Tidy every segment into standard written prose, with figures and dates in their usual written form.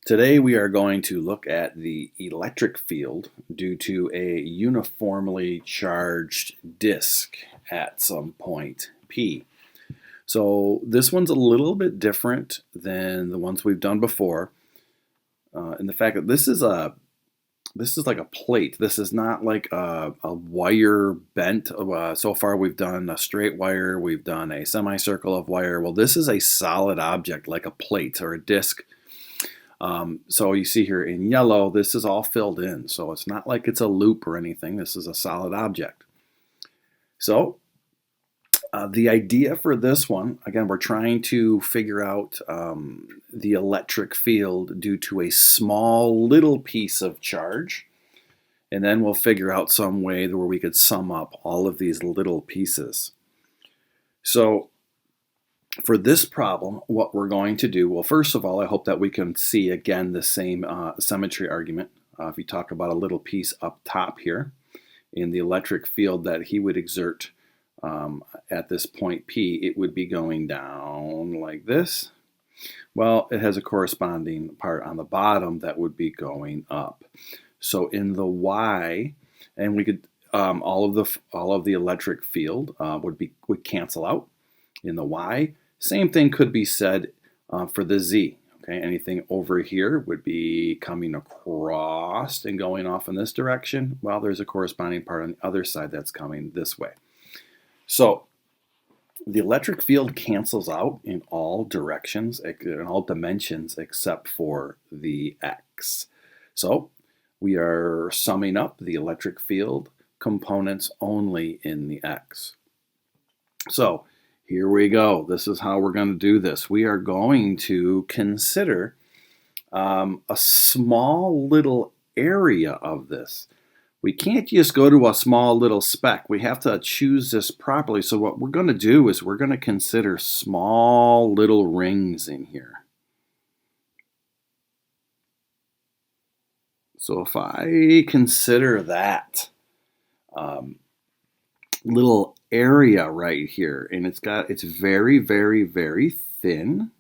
Today we are going to look at the electric field due to a uniformly charged disk at some point P. So this one's a little bit different than the ones we've done before, in the fact that this is like a plate. This is not like a wire bent. So far we've done a straight wire, we've done a semicircle of wire. Well, this is a solid object like a plate or a disk. So you see here in yellow, this is all filled in. So it's not like it's a loop or anything. This is a solid object. So the idea for this one, again, we're trying to figure out the electric field due to a small little piece of charge. And then we'll figure out some way where we could sum up all of these little pieces. So for this problem, what we're going to do, well, first of all, I hope that we can see again the same symmetry argument. If you talk about a little piece up top here in the electric field that he would exert at this point P, it would be going down like this. Well, it has a corresponding part on the bottom that would be going up. So in the Y, and we could all of the electric field would cancel out in the Y. Same thing could be said for the Z. Okay, anything over here would be coming across and going off in this direction. Well, there's a corresponding part on the other side that's coming this way. So the electric field cancels out in all directions, in all dimensions except for the X. So we are summing up the electric field components only in the X. So here we go. This is how we're going to do this. We are going to consider a small little area of this. We can't just go to a small little speck. We have to choose this properly. So what we're going to do is we're going to consider small little rings in here. So if I consider that little area right here, and it's very, very, very thin.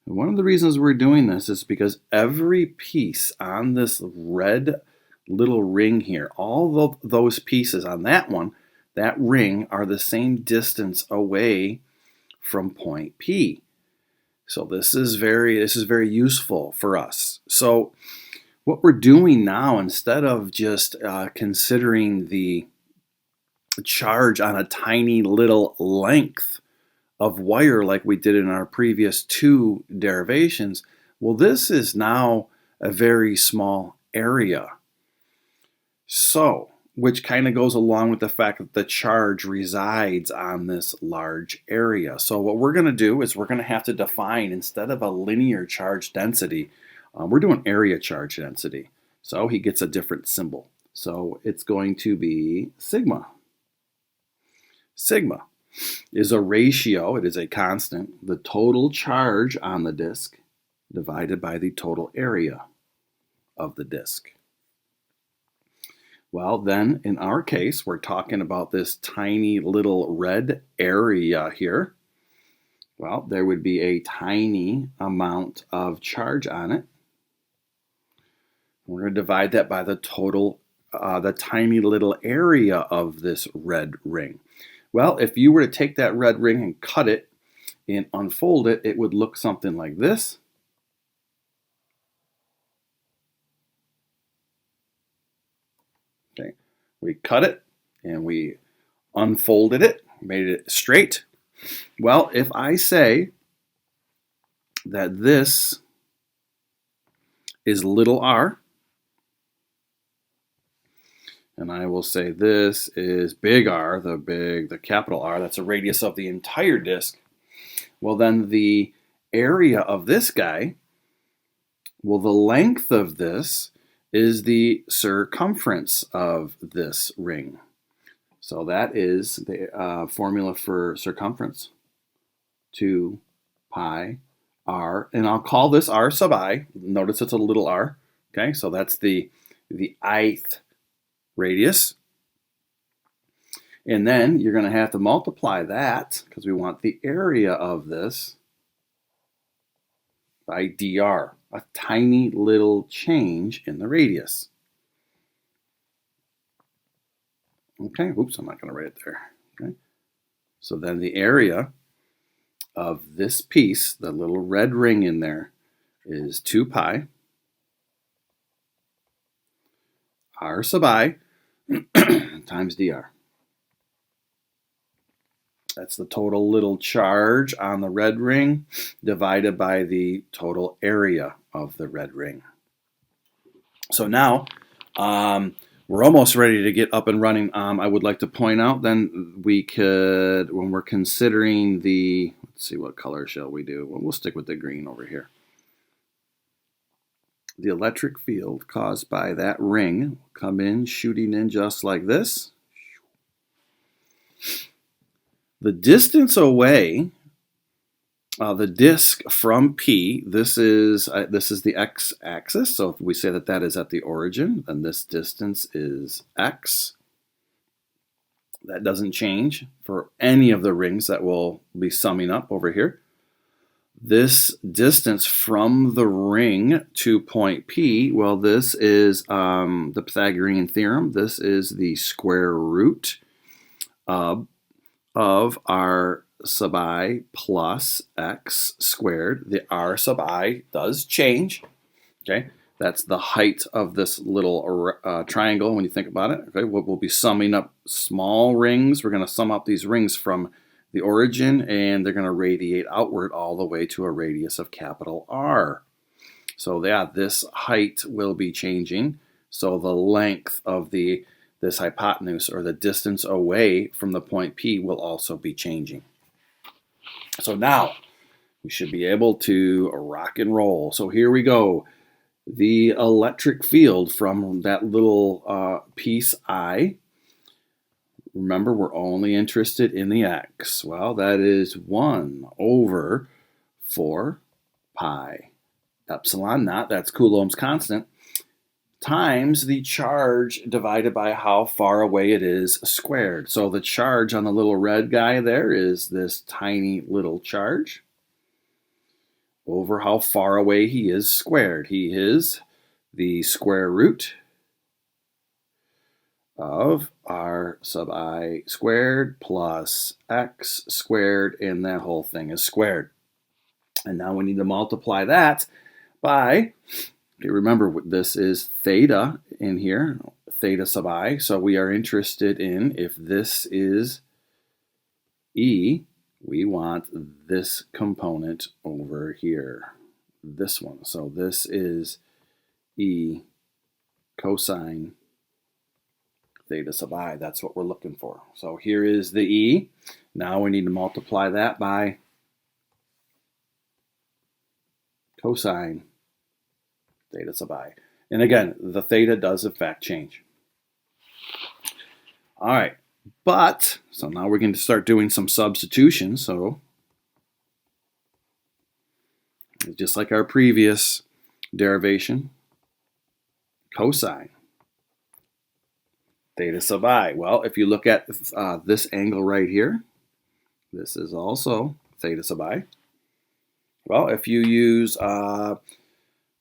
And one of the reasons we're doing this is because every piece on this red little ring here, all of those pieces on that one, that ring, are the same distance away from point P. So this is very useful for us. So what we're doing now, instead of just considering the charge on a tiny little length of wire like we did in our previous two derivations, well, this is now a very small area. So, which kind of goes along with the fact that the charge resides on this large area. So what we're going to do is we're going to have to define, instead of a linear charge density, we're doing area charge density. So he gets a different symbol. So it's going to be sigma. Sigma is a ratio, it is a constant, the total charge on the disk divided by the total area of the disk. Well, then in our case, we're talking about this tiny little red area here. Well, there would be a tiny amount of charge on it. We're going to divide that by the total, the tiny little area of this red ring. Well, if you were to take that red ring and cut it and unfold it, it would look something like this. Okay, we cut it and we unfolded it, made it straight. Well, if I say that this is little r, and I will say this is big R, the capital R, that's a radius of the entire disk. Well, then the area of this guy, well, the length of this is the circumference of this ring. So that is the formula for circumference, 2 pi r, and I'll call this r sub I. Notice it's a little r. Okay, so that's the ith radius. And then you're going to have to multiply that, because we want the area of this, by dr, a tiny little change in the radius. Okay, oops, I'm not going to write it there. Okay, so then the area of this piece, the little red ring in there, is 2 pi r sub I times dr. That's the total little charge on the red ring divided by the total area of the red ring. So now we're almost ready to get up and running. I would like to point out then we could, when we're considering the, let's see, what color shall we do? Well, we'll stick with the green over here. The electric field caused by that ring will come in, shooting in just like this. The distance away, the disk from P, this is the x-axis. So if we say that that is at the origin, then this distance is x. That doesn't change for any of the rings that we'll be summing up over here. This distance from the ring to point P, well, this is the Pythagorean theorem. This is the square root of r sub I plus x squared. The r sub I does change. Okay, that's the height of this little triangle when you think about it. Okay, we'll be summing up small rings. We're going to sum up these rings from the origin, and they're going to radiate outward all the way to a radius of capital R. So yeah, this height will be changing. So the length of this hypotenuse, or the distance away from the point P, will also be changing. So now we should be able to rock and roll. So here we go. The electric field from that little piece I, remember, we're only interested in the x. Well, that is 1 over 4 pi epsilon naught, that's Coulomb's constant, times the charge divided by how far away it is squared. So the charge on the little red guy there is this tiny little charge over how far away he is squared. He is the square root of r sub I squared plus x squared, and that whole thing is squared. And now we need to multiply that by, remember, this is theta in here, theta sub I. So we are interested in, if this is E, we want this component over here, this one. So this is E cosine theta sub I. That's what we're looking for. So here is the E. Now we need to multiply that by cosine theta sub I. And again, the theta does in fact change. All right, but, so now we're going to start doing some substitution. So just like our previous derivation, cosine theta sub I. Well, if you look at this angle right here, this is also theta sub I. Well, if you use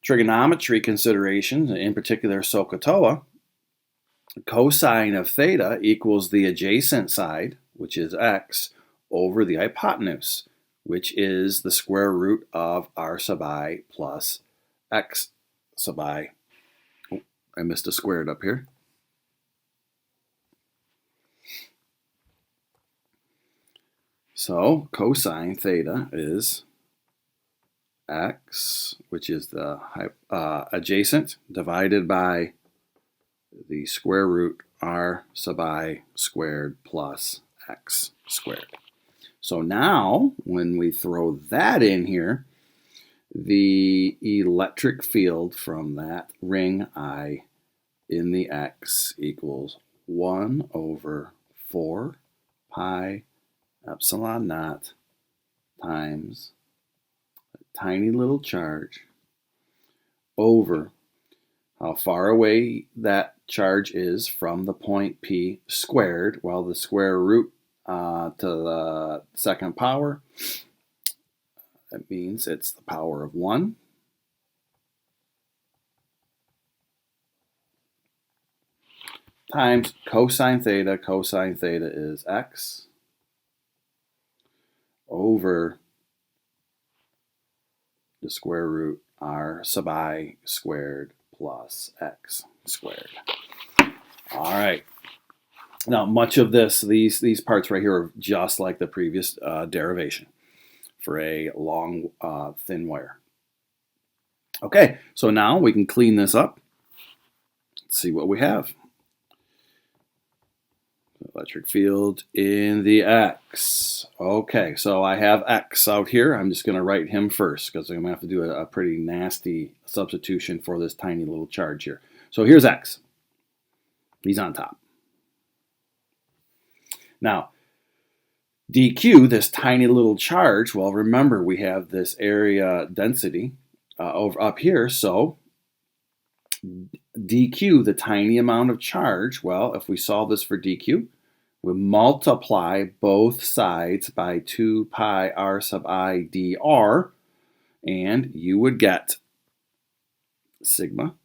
trigonometry considerations, in particular SOHCAHTOA, cosine of theta equals the adjacent side, which is x, over the hypotenuse, which is the square root of r sub I plus x sub I. Oh, I missed a squared up here. So cosine theta is x, which is the adjacent, divided by the square root r sub I squared plus x squared. So now, when we throw that in here, the electric field from that ring I in the x equals 1 over 4 pi epsilon naught times a tiny little charge over how far away that charge is from the point P squared. Well, the square root to the second power, That means it's the power of 1 times cosine theta. Cosine theta is x over the square root r sub I squared plus x squared. All right. Now, much of this, these parts right here are just like the previous derivation for a long, thin wire. Okay, so now we can clean this up. Let's see what we have. Electric field in the x. Okay, so I have x out here. I'm just going to write him first because I'm going to have to do a pretty nasty substitution for this tiny little charge here. So here's x. He's on top. Now, dq, this tiny little charge, well, remember we have this area density over up here, so dq, the tiny amount of charge, well, if we solve this for dq, we multiply both sides by 2 pi r sub I dr, and you would get sigma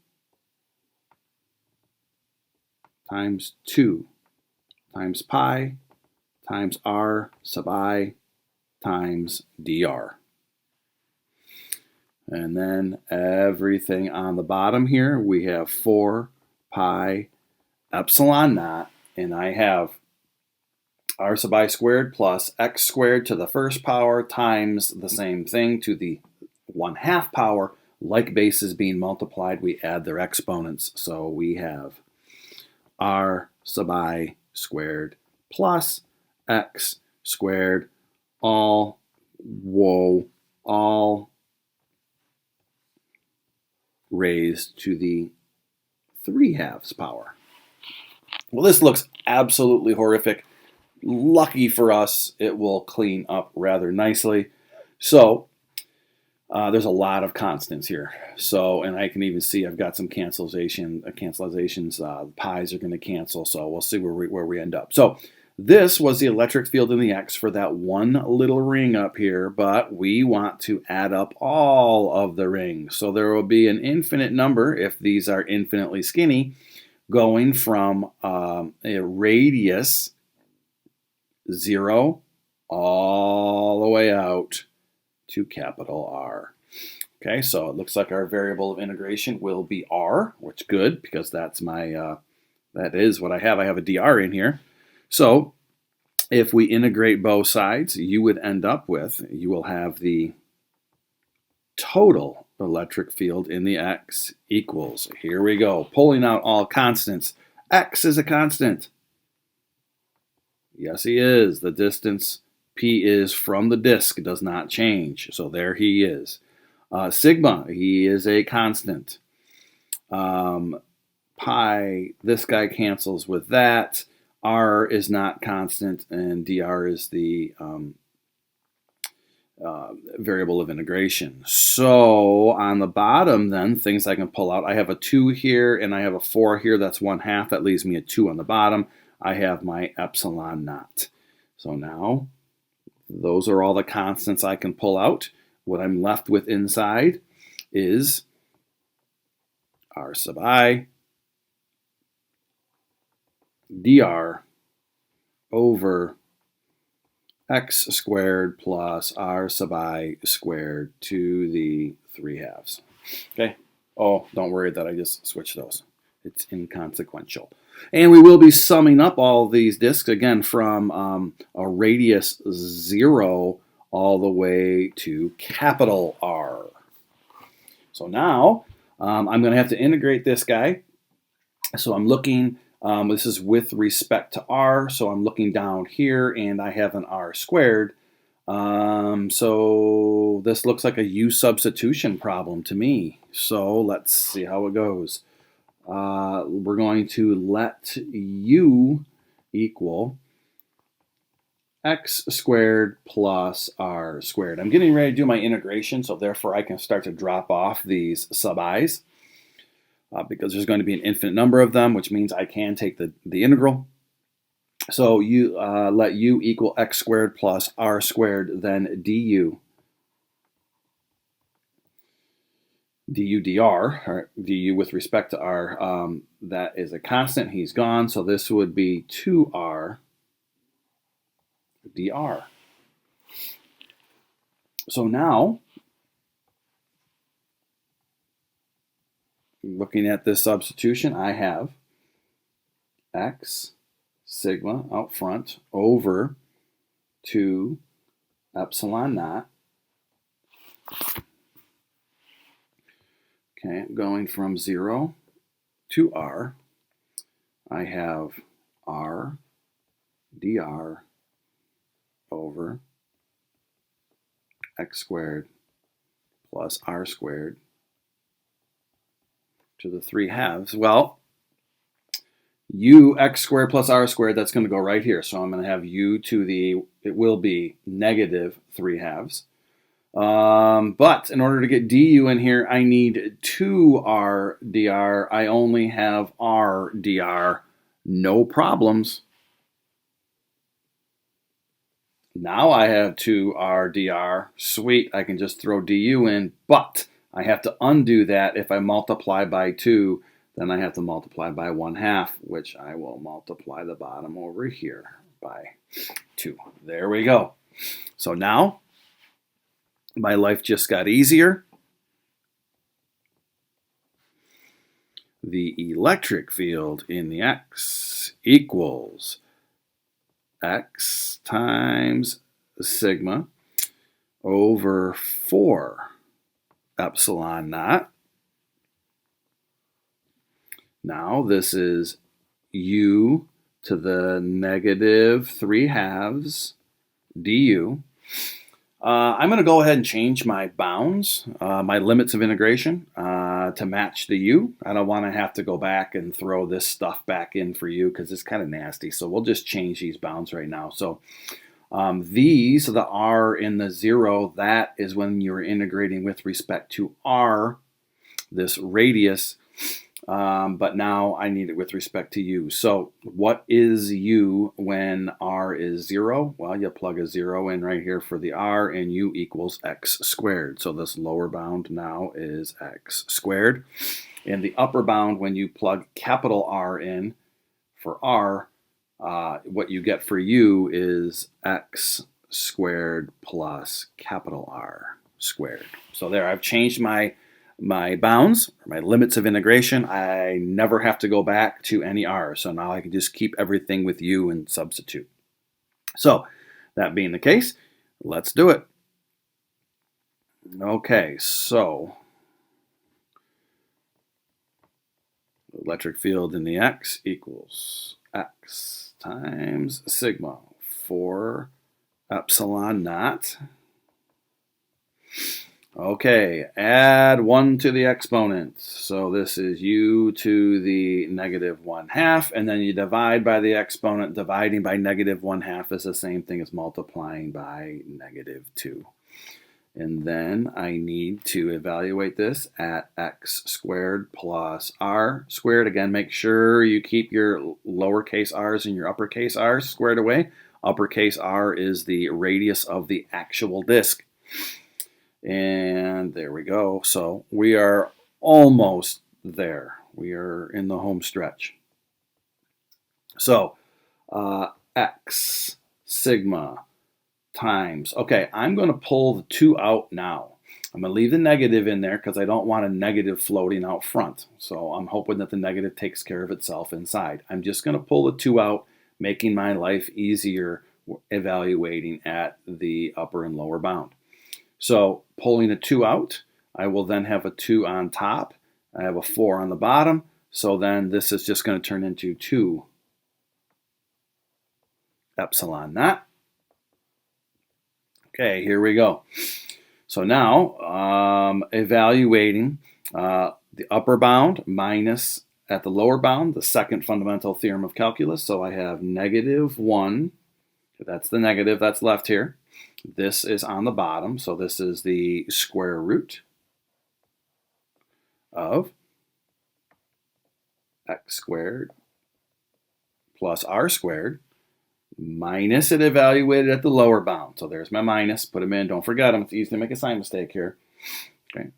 times 2 times pi times r sub I times dr. And then everything on the bottom here, we have 4 pi epsilon naught, and I have r sub I squared plus x squared to the first power times the same thing to the 1/2 power. Like bases being multiplied, we add their exponents. So we have r sub I squared plus x squared, all raised to the 3/2 power. Well, this looks absolutely horrific. Lucky for us, it will clean up rather nicely. So there's a lot of constants here. So, and I can even see I've got some cancelizations. Pi's are going to cancel. So we'll see where we end up. So this was the electric field in the x for that one little ring up here, but we want to add up all of the rings. So there will be an infinite number, if these are infinitely skinny, going from a radius 0 all the way out to capital R. Okay, so it looks like our variable of integration will be r, which is good because that's my that is what I have. I have a dr in here. So if we integrate both sides, you will have the total electric field in the x equals, here we go, pulling out all constants. X is a constant. Yes, he is. The distance P is from the disk does not change. So there he is. Sigma, he is a constant. Pi, this guy cancels with that. R is not constant, and dr is the variable of integration. So on the bottom then, things I can pull out. I have a 2 here, and I have a 4 here. That's 1/2. That leaves me a 2 on the bottom. I have my epsilon naught. So now, those are all the constants I can pull out. What I'm left with inside is r sub I dr over x squared plus r sub I squared to the 3/2. Okay? Oh, don't worry that I just switched those. It's inconsequential. And we will be summing up all these disks again from a radius 0 all the way to capital R. So now I'm going to have to integrate this guy. So I'm looking, this is with respect to R, so I'm looking down here and I have an R squared. So this looks like a U substitution problem to me. So let's see how it goes. We're going to let U equal x squared plus r squared. I'm getting ready to do my integration, so therefore I can start to drop off these sub i's because there's going to be an infinite number of them, which means I can take the integral. So you let u equal x squared plus r squared, then du du dr, or du with respect to r, that is a constant. He's gone, so this would be 2r dr. So now, looking at this substitution, I have x sigma out front over 2 epsilon naught. Okay, going from 0 to r, I have r dr over x squared plus r squared to the 3 halves. Well, u x squared plus r squared, that's going to go right here. So I'm going to have u to the, it will be negative 3 halves. But in order to get du in here, I need 2r dr. I only have r dr. No problems. Now I have 2r dr. Sweet, I can just throw du in, but I have to undo that. If I multiply by 2, then I have to multiply by 1/2, which I will multiply the bottom over here by 2. There we go. So now my life just got easier. The electric field in the x equals x times sigma over 4 epsilon naught. Now this is u to the negative 3 halves du. I'm going to go ahead and change my bounds, my limits of integration, to match the u. I don't want to have to go back and throw this stuff back in for u because it's kind of nasty. So we'll just change these bounds right now. So these, the r in the 0, that is when you're integrating with respect to r, this radius. But now I need it with respect to u. So what is u when r is 0? Well, you plug a 0 in right here for the r, and u equals x squared. So this lower bound now is x squared. And the upper bound, when you plug capital R in for r, what you get for u is x squared plus capital R squared. So there, I've changed my bounds, my limits of integration. I never have to go back to any r. So now I can just keep everything with u and substitute. So that being the case, let's do it. Okay, so electric field in the x equals x times sigma 4 epsilon naught. Okay, add 1 to the exponent. So this is u to the negative 1/2, and then you divide by the exponent. Dividing by negative 1/2 is the same thing as multiplying by negative 2. And then I need to evaluate this at x squared plus r squared. Again, make sure you keep your lowercase r's and your uppercase r's squared away. Uppercase r is the radius of the actual disk. And there we go. So we are almost there. We are in the home stretch. So x sigma times. Okay, I'm going to pull the 2 out now. I'm going to leave the negative in there because I don't want a negative floating out front. So I'm hoping that the negative takes care of itself inside. I'm just going to pull the 2 out, making my life easier evaluating at the upper and lower bound. So pulling a 2 out, I will then have a 2 on top. I have a 4 on the bottom. So then this is just going to turn into 2 epsilon naught. Okay, here we go. So now evaluating the upper bound minus at the lower bound, the second fundamental theorem of calculus. So I have negative 1. That's the negative that's left here. This is on the bottom, so this is the square root of x squared plus r squared minus it evaluated at the lower bound. So there's my minus. Put them in. Don't forget them. It's easy to make a sign mistake here. Okay.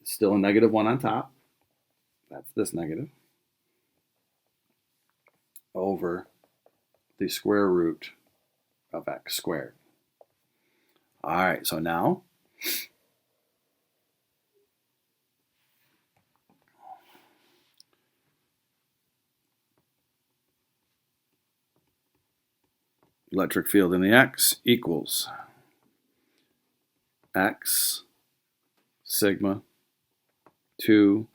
still a negative 1 on top. That's this negative. Over the square root of x squared. All right, so now electric field in the x equals x sigma 2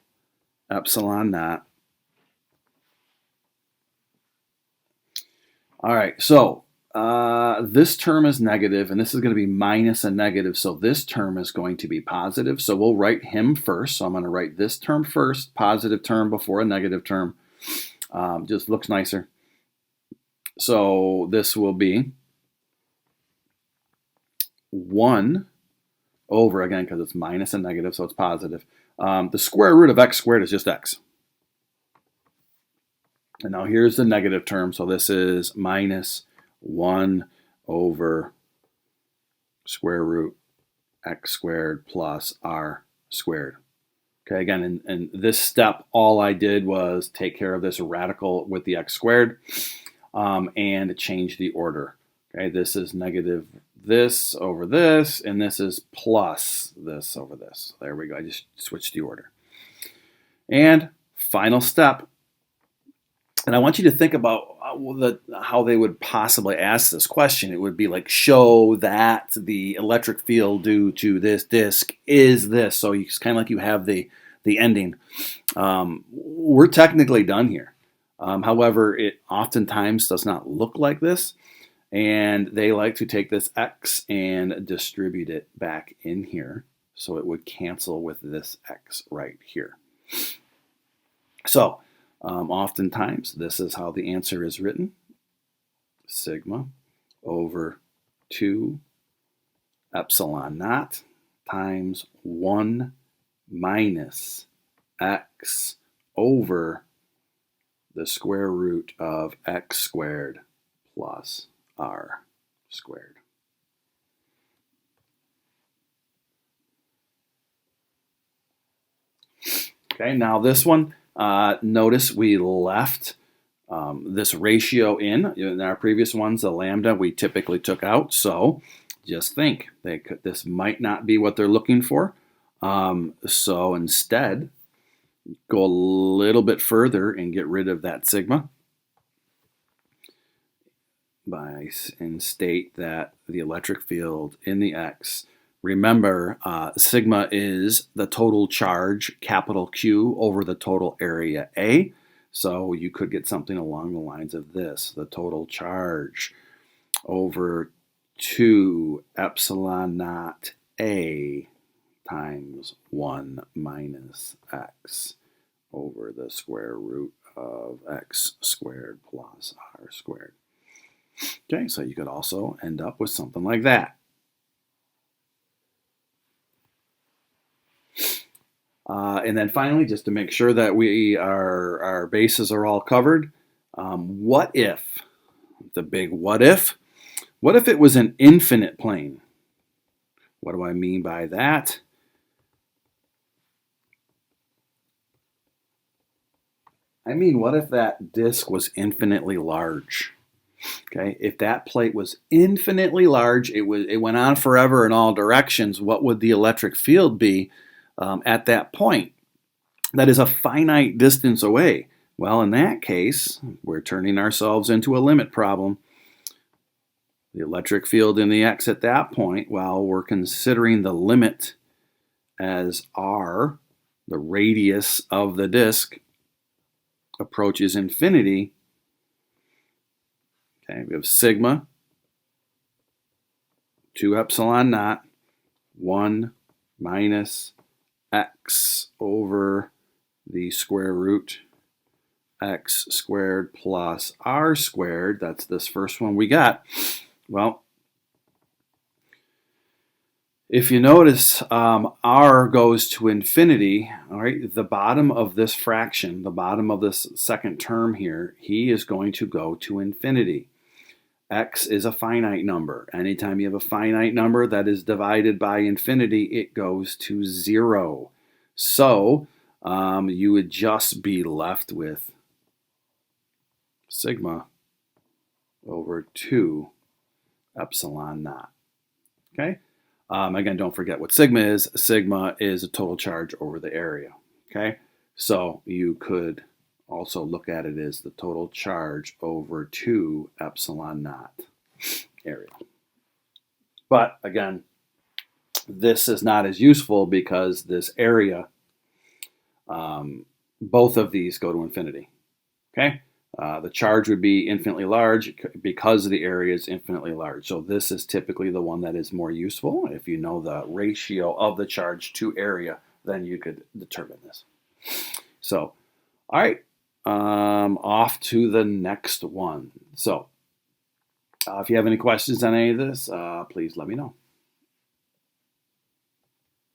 epsilon naught. All right, so this term is negative, and this is going to be minus a negative, so this term is going to be positive. So we'll write him first. So I'm going to write this term first, positive term before a negative term. Just looks nicer. So this will be 1 over, again, because it's minus a negative, so it's positive. The square root of x squared is just x. And now here's the negative term, so this is minus 1 over square root x squared plus r squared. Okay, again, in this step, all I did was take care of this radical with the x squared and change the order. Okay, this is negative this over this, and this is plus this over this. There we go. I just switched the order. And final step, and I want you to think about how they would possibly ask this question. It would be like, show that the electric field due to this disk is this. So it's kind of like you have the ending. We're technically done here. However, it oftentimes does not look like this. And they like to take this x and distribute it back in here. So it would cancel with this x right here. So oftentimes, this is how the answer is written. Sigma over 2 epsilon naught times 1 minus x over the square root of x squared plus r squared. Okay, now this one, notice we left this ratio in our previous ones. The lambda we typically took out, so just think this might not be what they're looking for. So instead, go a little bit further and get rid of that sigma and state that the electric field in the x, remember, sigma is the total charge, capital Q, over the total area A. So you could get something along the lines of this: the total charge over 2 epsilon naught A times 1 minus x over the square root of x squared plus r squared. Okay, so you could also end up with something like that. And then finally, just to make sure that our bases are all covered, what if, the big what if it was an infinite plane? What do I mean by that? I mean, what if that disk was infinitely large? Okay, if that plate was infinitely large, it went on forever in all directions, what would the electric field be at that point? That is a finite distance away. Well, in that case, we're turning ourselves into a limit problem. The electric field in the x at that point, well, we're considering the limit as r, the radius of the disk, approaches infinity. Okay, we have sigma 2 epsilon naught 1 minus x over the square root x squared plus r squared. That's this first one we got. Well, if you notice, r goes to infinity. All right, the bottom of this fraction, the bottom of this second term here, he is going to go to infinity. X is a finite number. Anytime you have a finite number that is divided by infinity, it goes to 0. So you would just be left with sigma over 2 epsilon naught. Okay. Again, don't forget what sigma is. Sigma is a total charge over the area. Okay. So you could also look at it as the total charge over 2 epsilon naught area. But again, this is not as useful because this area, both of these go to infinity. Okay. The charge would be infinitely large because the area is infinitely large. So this is typically the one that is more useful. If you know the ratio of the charge to area, then you could determine this. So, all right, off to the next one. So if you have any questions on any of this, please let me know.